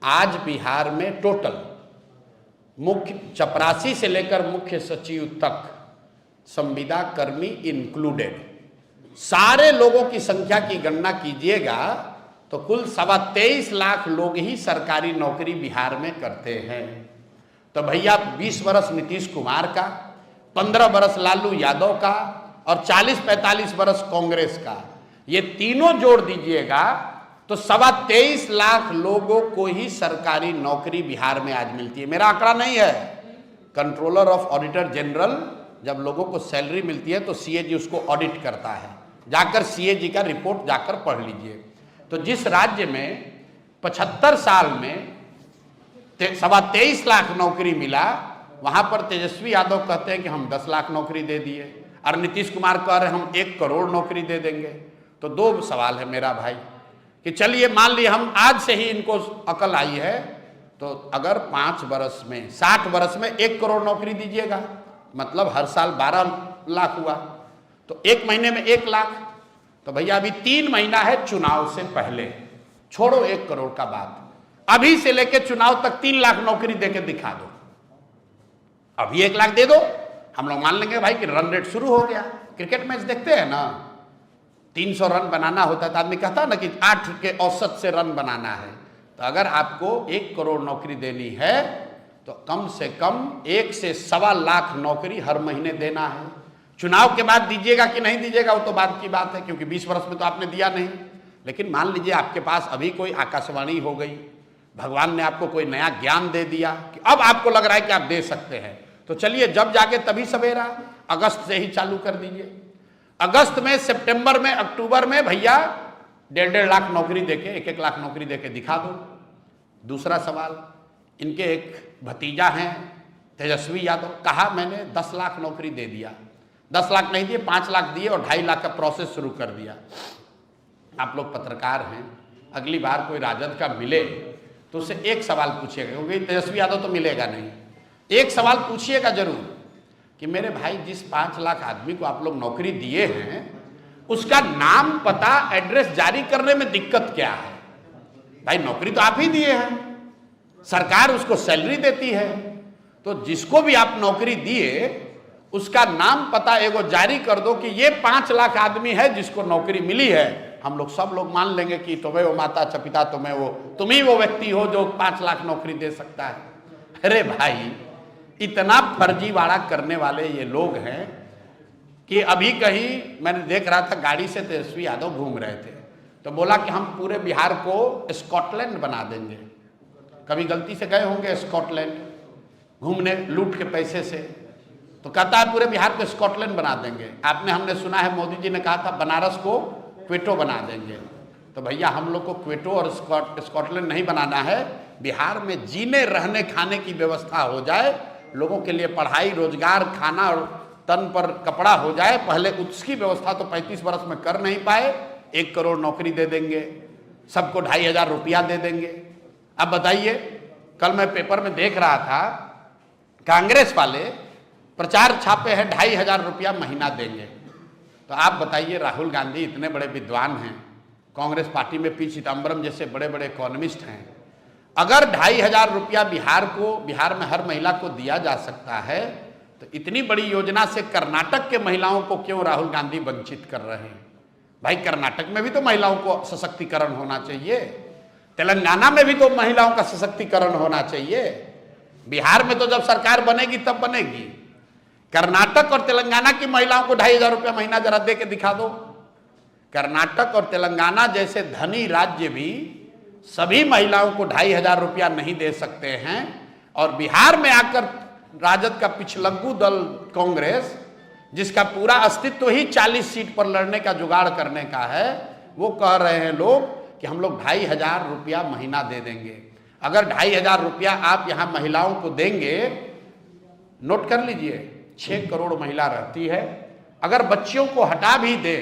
आज बिहार में टोटल मुख्य चपरासी से लेकर मुख्य सचिव तक, संविदा कर्मी इंक्लूडेड, सारे लोगों की संख्या की गणना कीजिएगा तो कुल 23.25 लाख लोग ही सरकारी नौकरी बिहार में करते हैं। तो भैया 20 वर्ष नीतीश कुमार का, 15 वर्ष लालू यादव का और 40-45 वर्ष कांग्रेस का, ये तीनों जोड़ दीजिएगा तो 23.25 लाख लोगों को ही सरकारी नौकरी बिहार में आज मिलती है। मेरा आंकड़ा नहीं है, कंट्रोलर ऑफ ऑडिटर जनरल जब लोगों को सैलरी मिलती है तो सीएजी उसको ऑडिट करता है, जाकर सीएजी का रिपोर्ट जाकर पढ़ लीजिए। तो जिस राज्य में 75 साल में 23.25 लाख नौकरी मिला, वहां पर तेजस्वी यादव कहते हैं कि हम 10 लाख नौकरी दे दिए और नीतीश कुमार कह रहे हैं हम 1 करोड़ नौकरी दे देंगे। तो दो सवाल है मेरा भाई कि चलिए मान लिया हम आज से ही इनको अकल आई है, तो अगर 5 वर्ष में 60 वर्ष में 1 करोड़ नौकरी दीजिएगा, मतलब हर साल 12 लाख हुआ, तो 1 महीने में 1 लाख। तो भैया अभी 3 महीना है चुनाव से पहले, छोड़ो 1 करोड़ का बात, अभी से लेके चुनाव तक 3 लाख नौकरी देके दिखा दो। अभी 1 लाख दे दो, हम लोग मान लेंगे भाई कि रन रेट शुरू हो गया। क्रिकेट मैच देखते हैं ना, 300 रन बनाना होता है तो आदमी कहता है ना कि 8 के औसत से रन बनाना है। तो अगर आपको 1 करोड़ नौकरी देनी है तो कम से कम 1 से 1.25 लाख नौकरी हर महीने देना है। चुनाव के बाद दीजिएगा कि नहीं दीजिएगा वो तो बाद की बात है, क्योंकि 20 वर्ष में तो आपने दिया नहीं। लेकिन मान लीजिए आपके पास अभी कोई आकाशवाणी हो गई, भगवान ने आपको कोई नया ज्ञान दे दिया कि अब आपको लग रहा है कि आप दे सकते हैं, तो चलिए जब जाके तभी सवेरा, अगस्त से ही चालू कर दीजिए। अगस्त में, सितंबर में, अक्टूबर में भैया 1.5 लाख नौकरी देके, 1-1 लाख नौकरी देके दिखा दो। दूसरा सवाल, इनके एक भतीजा हैं तेजस्वी यादव, कहा मैंने 10 लाख नौकरी दे दिया, 10 लाख नहीं दिए, 5 लाख दिए और 2.5 लाख का प्रोसेस शुरू कर दिया। आप लोग पत्रकार हैं, अगली बार कोई राजद का मिले तो उससे एक सवाल पूछिएगा, क्योंकि तेजस्वी यादव तो मिलेगा नहीं, एक सवाल पूछिएगा जरूर कि मेरे भाई जिस 5 लाख आदमी को आप लोग नौकरी दिए हैं उसका नाम, पता, एड्रेस जारी करने में दिक्कत क्या है? भाई नौकरी तो आप ही दिए हैं, सरकार उसको सैलरी देती है, तो जिसको भी आप नौकरी दिए उसका नाम पता एगो जारी कर दो कि ये 5 लाख आदमी है जिसको नौकरी मिली है। हम लोग सब लोग मान लेंगे कि तुम्हें वो माता च पिता, तुम ही वो व्यक्ति हो जो 5 लाख नौकरी दे सकता है। अरे भाई इतना फर्जीवाड़ा करने वाले ये लोग हैं कि अभी कहीं मैंने देख रहा था, गाड़ी से तेजस्वी यादव घूम रहे थे तो बोला कि हम पूरे बिहार को स्कॉटलैंड बना देंगे। कभी गलती से गए होंगे स्कॉटलैंड घूमने लूट के पैसे से, तो कहता है पूरे बिहार को स्कॉटलैंड बना देंगे। आपने, हमने सुना है मोदी जी ने कहा था बनारस को क्वेटो बना देंगे। तो भैया हम लोग को क्वेटो और स्कॉटलैंड नहीं बनाना है, बिहार में जीने रहने खाने की व्यवस्था हो जाए, लोगों के लिए पढ़ाई, रोजगार, खाना और तन पर कपड़ा हो जाए। पहले उसकी व्यवस्था तो 35 वर्ष में कर नहीं पाए, 1 करोड़ नौकरी दे देंगे, सबको 2,500 रुपया दे देंगे। अब बताइए, कल मैं पेपर में देख रहा था कांग्रेस वाले प्रचार छापे हैं 2,500 रुपया महीना देंगे। तो आप बताइए, राहुल गांधी इतने बड़े विद्वान हैं, कांग्रेस पार्टी में पी चिदम्बरम जैसे बड़े बड़े इकोनॉमिस्ट हैं, अगर 2,500 रुपया बिहार में हर महिला को दिया जा सकता है तो इतनी बड़ी योजना से कर्नाटक के महिलाओं को क्यों राहुल गांधी वंचित कर रहे हैं? भाई कर्नाटक में भी तो महिलाओं को सशक्तिकरण होना चाहिए, तेलंगाना में भी तो महिलाओं का सशक्तिकरण होना चाहिए। बिहार में तो जब सरकार बनेगी तब बनेगी। कर्नाटक और तेलंगाना की महिलाओं को 2,500 रुपया महीना जरा दे के दिखा दो। कर्नाटक और तेलंगाना जैसे धनी राज्य भी सभी महिलाओं को 2,500 रुपया नहीं दे सकते हैं, और बिहार में आकर राजद का पिछलग्गू दल कांग्रेस, जिसका पूरा अस्तित्व ही 40 सीट पर लड़ने का जुगाड़ करने का है, वो कह रहे हैं लोग कि हम लोग 2,500 रुपया महीना दे देंगे। अगर 2,500 रुपया आप यहाँ महिलाओं को देंगे, नोट कर लीजिए, 6 करोड़ महिला रहती है। अगर बच्चियों को हटा भी दे,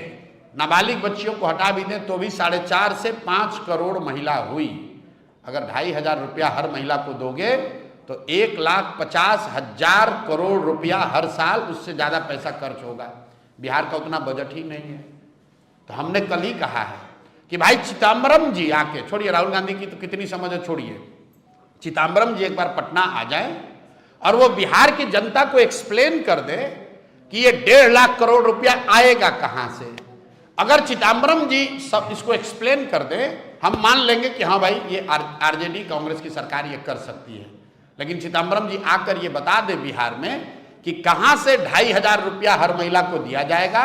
नाबालिग बच्चियों को हटा भी दें तो भी 4.5 से 5 करोड़ महिला हुई। अगर 2,500 रुपया हर महिला को दोगे तो 1,50,000 करोड़ रुपया हर साल, उससे ज़्यादा पैसा खर्च होगा। बिहार का उतना बजट ही नहीं है। तो हमने कल ही कहा है कि भाई चिदम्बरम जी आके, छोड़िए राहुल गांधी की तो कितनी समझ है, छोड़िए, चिदम्बरम जी एक बार पटना आ जाए और वो बिहार की जनता को एक्सप्लेन कर दे कि ये 1.5 लाख करोड़ रुपया आएगा कहां से। अगर चिदम्बरम जी सब इसको एक्सप्लेन कर दे, हम मान लेंगे कि हाँ भाई ये आरजेडी कांग्रेस की सरकार ये कर सकती है। लेकिन चिदम्बरम जी आकर ये बता दे बिहार में कि कहां से 2,500 रुपया हर महिला को दिया जाएगा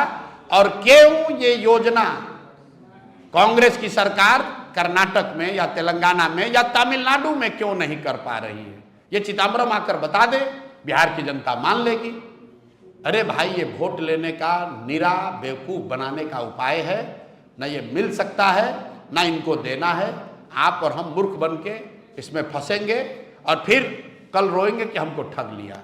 और क्यों ये योजना कांग्रेस की सरकार कर्नाटक में या तेलंगाना में या तमिलनाडु में क्यों नहीं कर पा रही है, ये चिदम्बरम आकर बता दे, बिहार की जनता मान लेगी। अरे भाई ये वोट लेने का निरा बेवकूफ बनाने का उपाय है, न ये मिल सकता है ना इनको देना है। आप और हम मूर्ख बन के इसमें फंसेंगे और फिर कल रोएंगे कि हमको ठग लिया।